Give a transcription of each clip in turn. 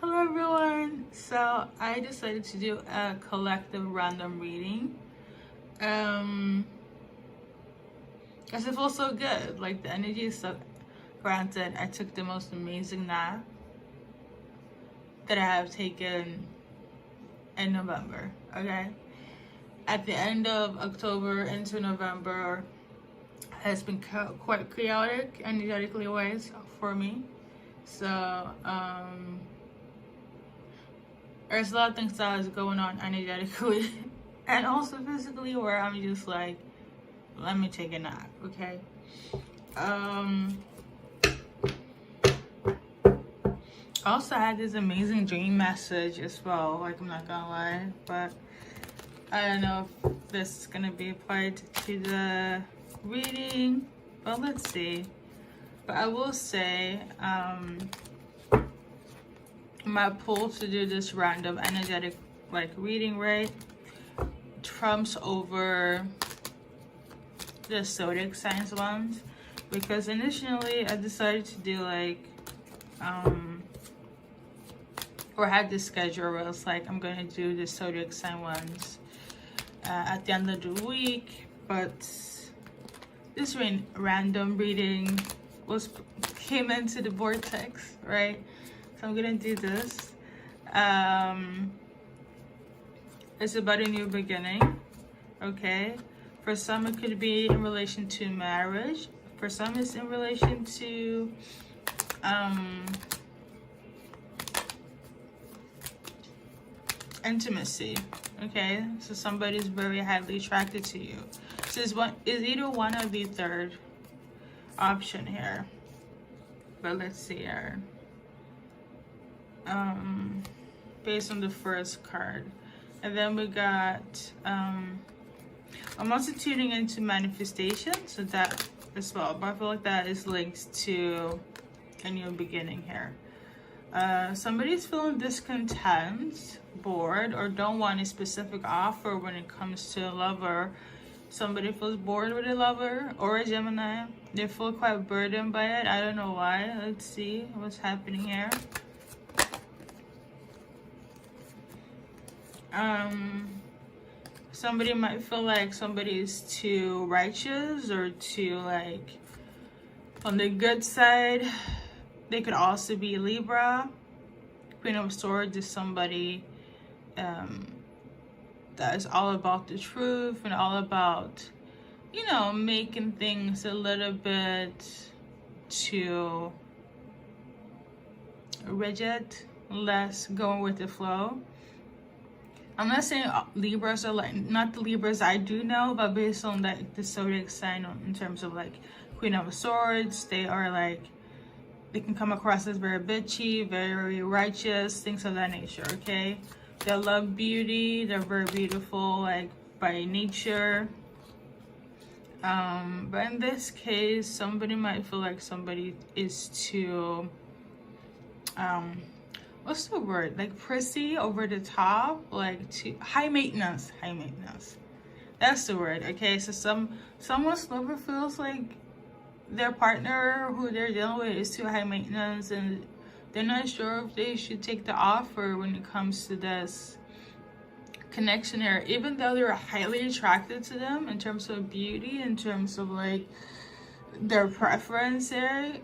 Hello everyone. So I decided to do a collective random reading. Because it feels so good. Like the energy is so granted. I took the most amazing nap that I have taken in November. Okay. At the end of October into November has been quite chaotic energetically wise for me. So there's a lot of things that is going on energetically and also physically where I'm just like, let me take a nap, okay? I also had this amazing dream message as well, like I'm not gonna lie, but I don't know if this is gonna be applied to the reading, but let's see. But I will say, my pull to do this random energetic like reading, right, trumps over the zodiac signs ones, because initially I decided to do like or had this schedule where it's like I'm gonna do the zodiac sign ones at the end of the week, but this random reading came into the vortex, right? So I'm gonna do this. It's about a new beginning, okay? For some it could be in relation to marriage. For some it's in relation to intimacy, okay? So somebody's very highly attracted to you. So it's either one or the third option here. But let's see here. Based on the first card. And then we got I'm also tuning into manifestation, so that as well, but I feel like that is linked to a new beginning here. Somebody's feeling discontent, bored, or don't want a specific offer when it comes to a lover. Somebody feels bored with a lover or a Gemini. They feel quite burdened by it. I don't know why. Let's see what's happening here. Somebody might feel like somebody is too righteous or too like on the good side. They could also be Libra. Queen of Swords is somebody that is all about the truth and all about, you know, making things a little bit too rigid, less going with the flow. I'm not saying Libras are like, not the Libras I do know, but based on like the zodiac sign in terms of like Queen of Swords, they are like, they can come across as very bitchy, very righteous, things of that nature, okay? They love beauty, they're very beautiful, like by nature. But in this case, somebody might feel like somebody is too, what's the word? Like prissy, over the top, like too high maintenance. That's the word, okay? So someone's lover feels like their partner who they're dealing with is too high maintenance and they're not sure if they should take the offer when it comes to this connection here, even though they're highly attracted to them in terms of beauty, in terms of like their preference here.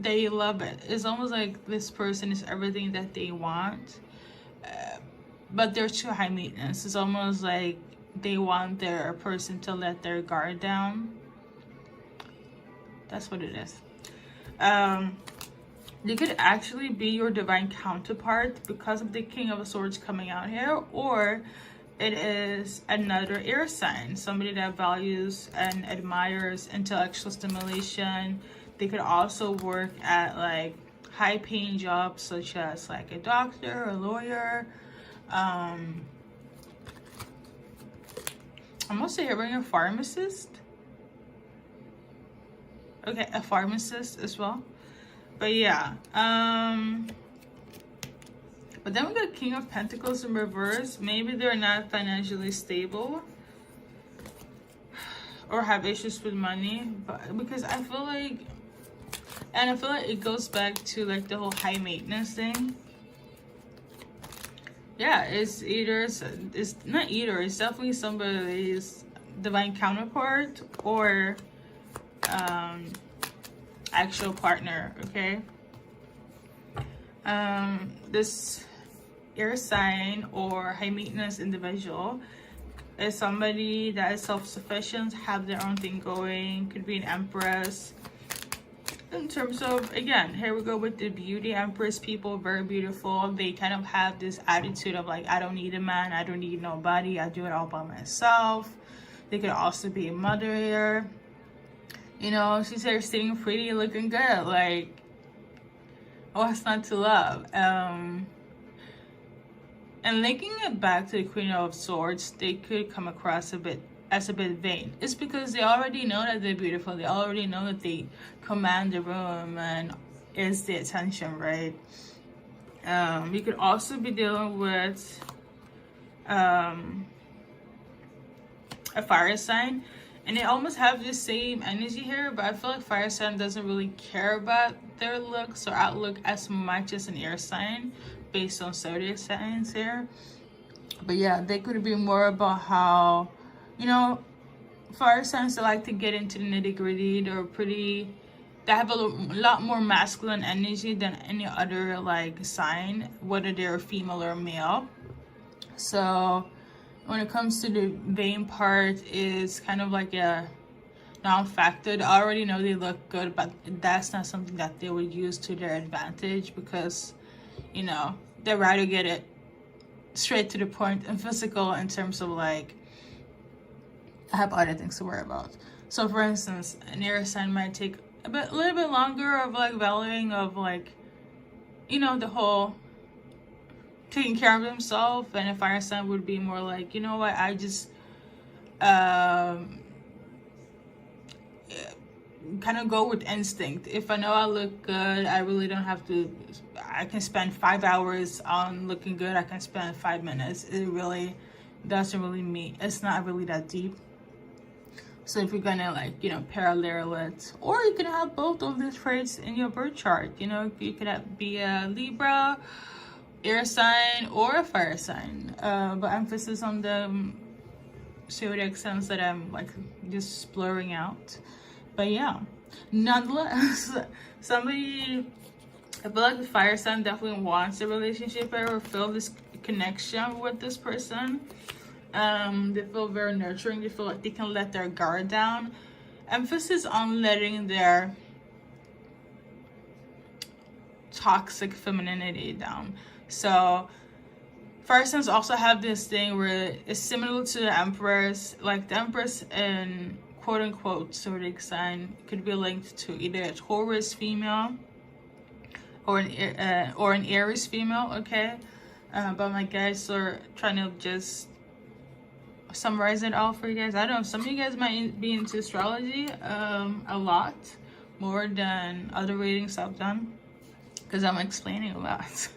They love it. It's almost like this person is everything that they want, but they're too high maintenance. It's almost like they want their person to let their guard down. That's what it is. They could actually be your divine counterpart because of the King of Swords coming out here, or it is another air sign, somebody that values and admires intellectual stimulation. They could also work at like high paying jobs such as like a doctor, a lawyer. I'm also hearing a pharmacist. Okay, a pharmacist as well. But yeah, but then we got King of Pentacles in reverse. Maybe they're not financially stable or have issues with money, but because I feel like it goes back to like the whole high maintenance thing. yeah, it's either, it's not either, it's definitely somebody's divine counterpart or actual partner, okay? This air sign or high maintenance individual is somebody that is self-sufficient, have their own thing going, could be an empress. In terms of, again, here we go with the beauty. Empress people, very beautiful. They kind of have this attitude of like, I don't need a man, I don't need nobody, I do it all by myself. They could also be a mother here. You know, she's here sitting pretty, looking good. Like, what's not to love? And linking it back to the Queen of Swords, they could come across a bit vain. It's because they already know that they're beautiful. They already know that they command the room and is the attention, right? You could also be dealing with a fire sign, and they almost have the same energy here, but I feel like fire sign doesn't really care about their looks or outlook as much as an air sign based on zodiac signs here. But yeah, they could be more about how, you know, fire signs that like to get into the nitty-gritty. They have a lot more masculine energy than any other like sign, whether they're female or male. So when it comes to the vain part, is kind of like a non-factor. They already know they look good, but that's not something that they would use to their advantage, because, you know, they'd rather get it straight to the point and physical in terms of like, I have other things to worry about. So for instance, an air sign might take a little bit longer of like valuing of like, you know, the whole taking care of himself, and a fire sign would be more like, you know what, I just kind of go with instinct. If I know I look good, I really don't have to, I can spend 5 hours on looking good, I can spend 5 minutes. It really doesn't really mean, it's not really that deep. So if you're gonna like, you know, parallel it, or you can have both of these traits in your birth chart. You know, you could be a Libra, air sign, or a fire sign, but emphasis on the zodiac signs that I'm like just blurring out. But yeah, nonetheless, somebody, I feel like the fire sign definitely wants a relationship or feel this connection with this person. They feel very nurturing. They feel like they can let their guard down. Emphasis on letting their toxic femininity down. So fire signs also have this thing where it's similar to the Empress. Like the Empress and quote unquote zodiac sign could be linked to either a Taurus female or an Aries female, okay? But my guys are trying to just summarize it all for you guys. I don't know, some of you guys might be into astrology a lot more than other readings I've done, because I'm explaining a lot.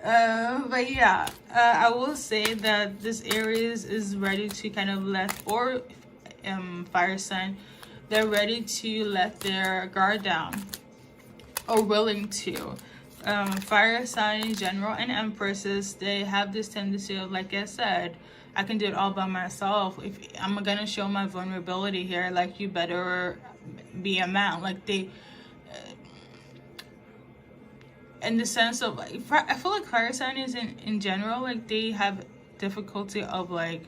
But yeah, I will say that this Aries is ready to kind of let, or fire sign, they're ready to let their guard down, or willing to. Fire sign in general and empresses, they have this tendency of, like I said, I can do it all by myself. If I'm gonna show my vulnerability here, like, you better be a man. Like, they in the sense of, like, I feel like fire sign is in general, like, they have difficulty of like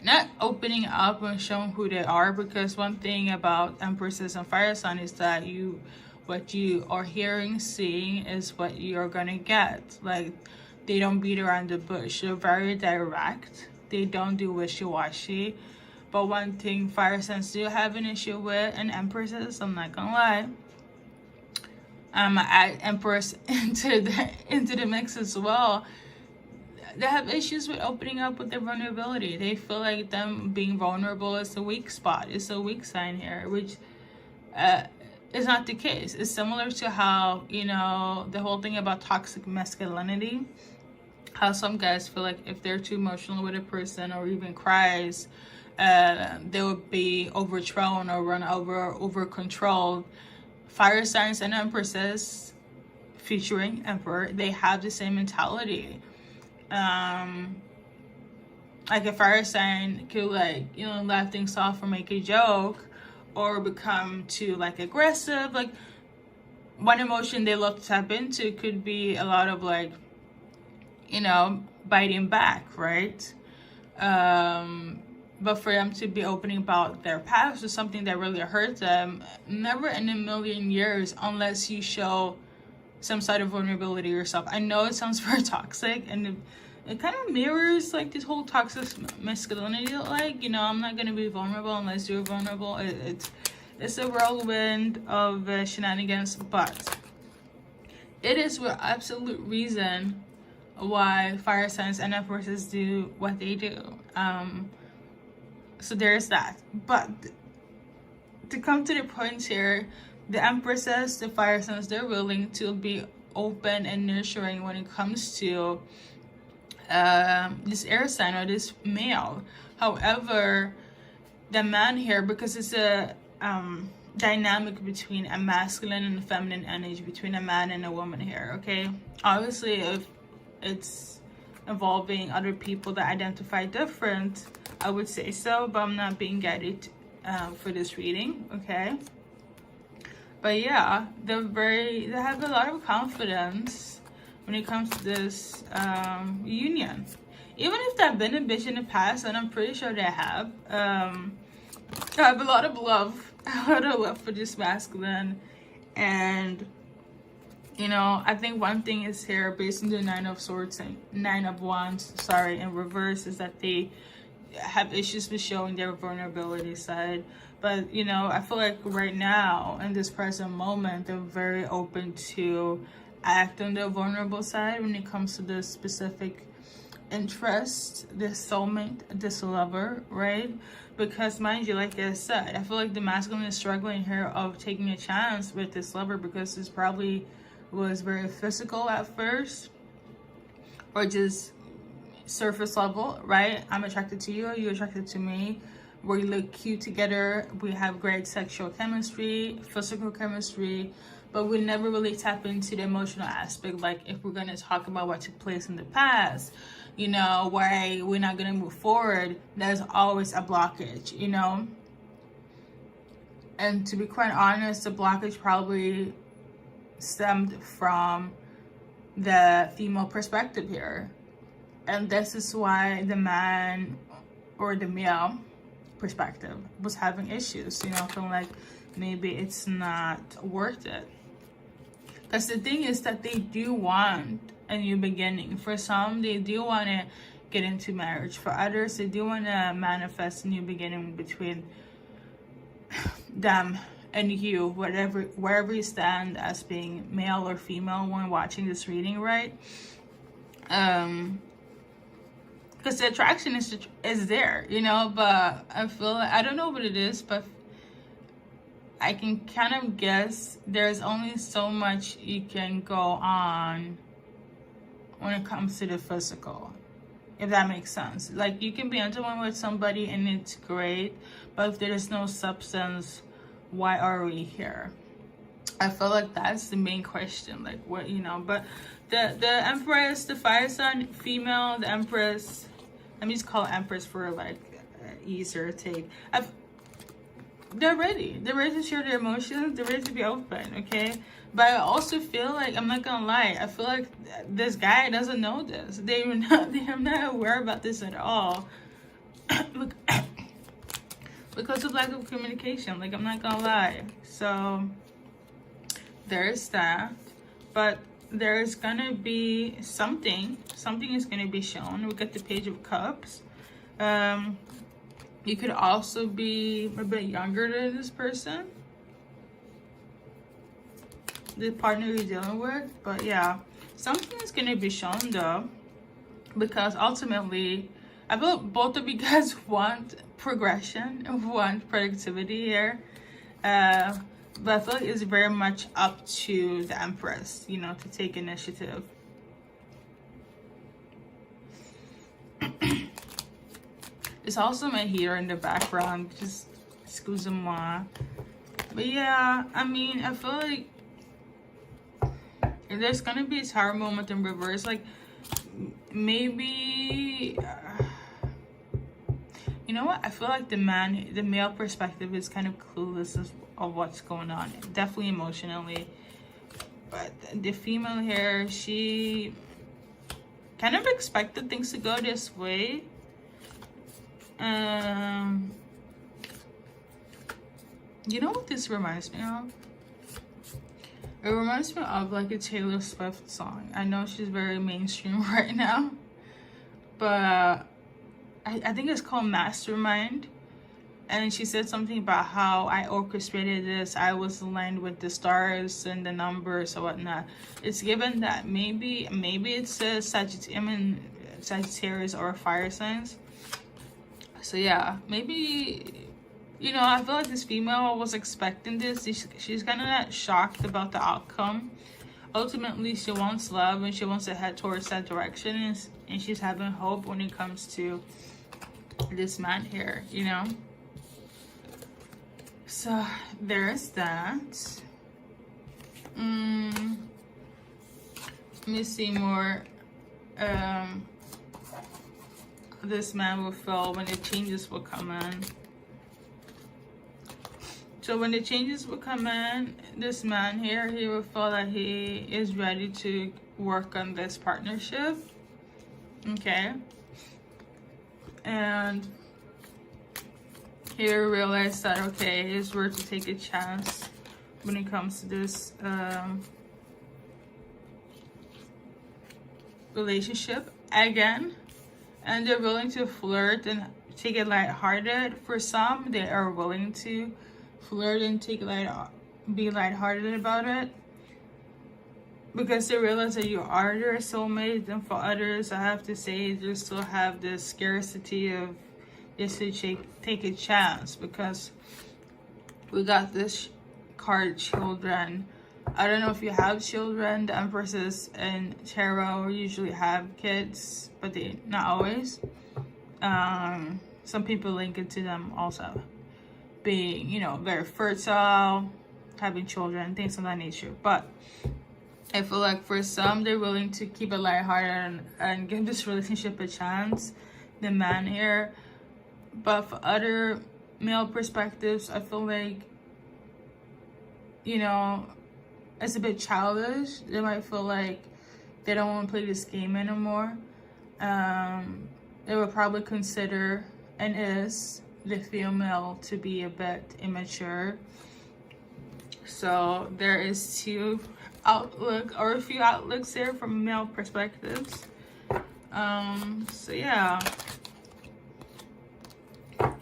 not opening up and showing who they are, because one thing about empresses and fire sign is that what you are hearing, seeing is what you're gonna get. Like, they don't beat around the bush. They're very direct. They don't do wishy-washy. But one thing fire signs do have an issue with, and empresses, I'm not gonna lie, I add Empress into the mix as well. They have issues with opening up with their vulnerability. They feel like them being vulnerable is a weak spot. It's a weak sign here, which is not the case. It's similar to how, you know, the whole thing about toxic masculinity, how some guys feel like if they're too emotional with a person or even cries, they would be overthrown or run over controlled. Fire signs and empresses, featuring Emperor, they have the same mentality. like a fire sign could, like, you know, laugh things off or make a joke, or become too like aggressive. Like, one emotion they love to tap into could be a lot of, like, you know, biting back, right? But for them to be opening about their past or something that really hurt them, never in a million years, unless you show some sort of vulnerability yourself. I know it sounds very toxic, and it kind of mirrors like this whole toxic masculinity. Like, you know, I'm not gonna be vulnerable unless you're vulnerable. It's a whirlwind of shenanigans, but it is with absolute reason why fire signs and Empresses do what they do. So there's that. But to come to the point here, the Empresses, the fire signs, they're willing to be open and nurturing when it comes to this air sign or this male. However, the man here, because it's a dynamic between a masculine and a feminine energy, between a man and a woman here, okay? Obviously, if it's involving other people that identify different, I would say so, but I'm not being guided for this reading, okay? But yeah, they have a lot of confidence when it comes to this union. Even if they've been a bitch in the past, and I'm pretty sure they have, I have a lot of love, for this masculine. And, you know, I think one thing is here, based on the Nine of Swords and Nine of Wands, sorry, in reverse, is that they have issues with showing their vulnerability side. But, you know, I feel like right now, in this present moment, they're very open to act on their vulnerable side when it comes to this specific interest, this soulmate, this lover, right? Because, mind you, like I said, I feel like the masculine is struggling here of taking a chance with this lover, because this probably was very physical at first, or just surface level, right? I'm attracted to you, you're attracted to me, we look cute together, we have great sexual chemistry, physical chemistry, but we never really tap into the emotional aspect. Like, if we're going to talk about what took place in the past, you know, why we're not going to move forward, there's always a blockage, you know? And to be quite honest, the blockage probably stemmed from the female perspective here. And this is why the man, or the male perspective, was having issues, you know, feeling like maybe it's not worth it. Because the thing is that they do want a new beginning. For some, they do want to get into marriage. For others, they do want to manifest a new beginning between them and you, wherever you stand as being male or female when watching this reading, right? Because the attraction is there, you know, but I feel like, I don't know what it is, but I can kind of guess there's only so much you can go on when it comes to the physical, if that makes sense. Like, you can be intimate with somebody and it's great, but if there is no substance, why are we here? I feel like that's the main question. Like, what, you know? But the Empress, the fire sign female, the Empress, let me just call it Empress for like easier take. They're ready to share their emotions, they're ready to be open, okay? But I also feel like, I'm not gonna lie, I feel like this guy doesn't know this. They're not aware about this at all. Because of lack of communication, like, I'm not gonna lie. So there's that. But there's gonna be something is gonna be shown. We got the Page of Cups. You could also be a bit younger than this person, the partner you're dealing with. But yeah, something is going to be shown though, because ultimately I feel both of you guys want progression, want productivity here, but I feel like it's very much up to the Empress, you know, to take initiative. It's also my heater in the background, just excuse-moi. But yeah, I mean, I feel like there's gonna be a tower moment in reverse. Like, maybe you know what, I feel like the male perspective is kind of clueless of what's going on, definitely emotionally. But the female here, she kind of expected things to go this way. You know what this reminds me of? It reminds me of like a Taylor Swift song. I know she's very mainstream right now, but I think it's called Mastermind. And she said something about how I orchestrated this. I was aligned with the stars and the numbers or whatnot. It's given that maybe it's a Sagittarius or a fire signs. So yeah, maybe, you know, I feel like this female was expecting this. She's kind of not shocked about the outcome. Ultimately, she wants love and she wants to head towards that direction. And she's having hope when it comes to this man here, you know. So there's that. Let me see more. This man will feel when the changes will come in. So when the changes will come in, this man here, he will feel that he is ready to work on this partnership. Okay. And he realized that, okay, it's worth to take a chance when it comes to this relationship again. And they're willing to flirt and take it lighthearted. For some, they are willing to flirt and be lighthearted about it, because they realize that you are their soulmate. And for others, I have to say, they still have this scarcity of just to take a chance, because we got this card, children. I don't know if you have children. The Empresses and tarot usually have kids, but they not always. Some people link it to them also being, you know, very fertile, having children, things of that nature. But I feel like for some, they're willing to keep it lighthearted and give this relationship a chance, the man here. But for other male perspectives, I feel like, you know, it's a bit childish. They might feel like they don't want to play this game anymore. They would probably consider, and is, the female to be a bit immature. So there is a few outlooks there from male perspectives. So yeah.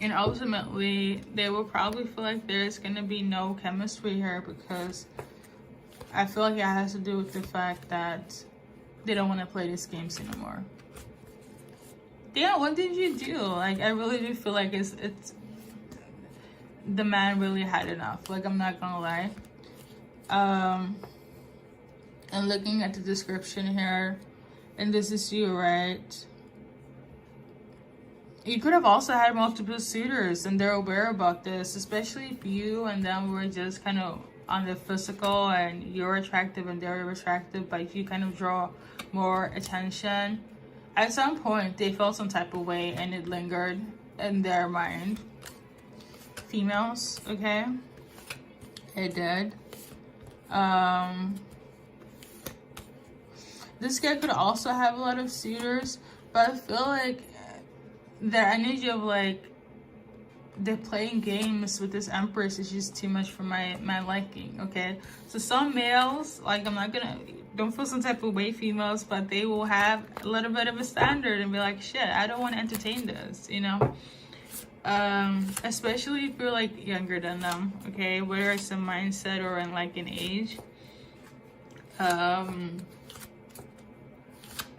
And ultimately, they will probably feel like there's going to be no chemistry here, because I feel like it has to do with the fact that they don't want to play these games anymore. Yeah, what did you do? Like, I really do feel like it's the man really had enough. Like, I'm not gonna lie. And looking at the description here, and this is you, right? You could have also had multiple suitors, and they're aware about this, especially if you and them were just kind of on the physical, and you're attractive and they're attractive, but if you kind of draw more attention, at some point they felt some type of way and it lingered in their mind. Females, okay? It did. This guy could also have a lot of suitors, but I feel like the energy of like they're playing games with this Empress is just too much for my liking. Okay, so some males, like, don't feel some type of way, females, but they will have a little bit of a standard and be like, shit, I don't want to entertain this, you know. Especially if you're like younger than them, okay, whether it's a mindset or in like an age.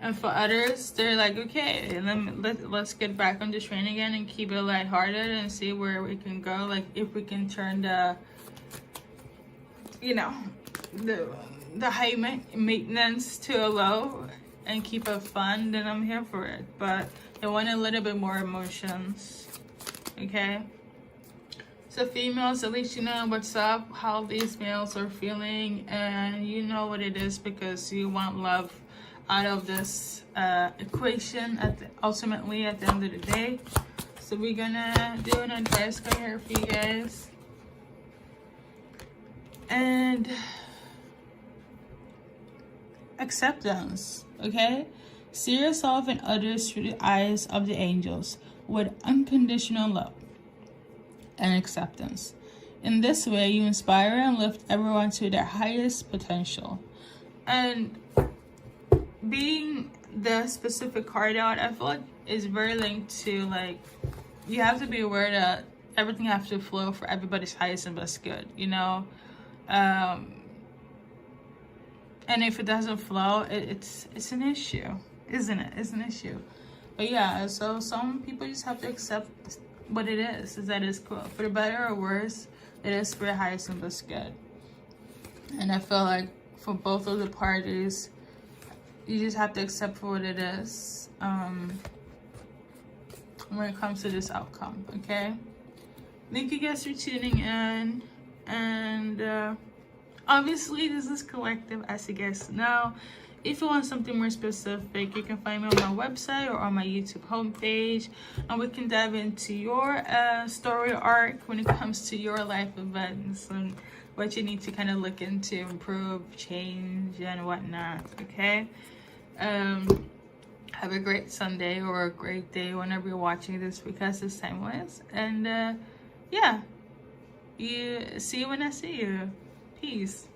And for others, they're like, okay, let's get back on the train again and keep it lighthearted and see where we can go. Like, if we can turn the, you know, the high maintenance to a low and keep it fun, then I'm here for it. But they want a little bit more emotions, okay? So females, at least you know what's up, how these males are feeling, and you know what it is, because you want love out of this equation ultimately at the end of the day. So we're gonna do an advice card here for you guys. And acceptance, okay? See yourself and others through the eyes of the angels with unconditional love and acceptance. In this way, you inspire and lift everyone to their highest potential. And being the specific card out, I feel like is very linked to, like, you have to be aware that everything has to flow for everybody's highest and best good, you know? And if it doesn't flow, it's an issue, isn't it? It's an issue. But yeah, so some people just have to accept what it is that it's cool. For the better or worse, it is for the highest and best good. And I feel like for both of the parties, you just have to accept for what it is when it comes to this outcome, okay? Thank you guys for tuning in. And obviously, this is collective, as you guys know. If you want something more specific, you can find me on my website or on my YouTube homepage, and we can dive into your story arc when it comes to your life events and what you need to kind of look into, improve, change, and whatnot, okay? Have a great Sunday or a great day whenever you're watching this, because it's timeless. And yeah, see you when I see you. Peace.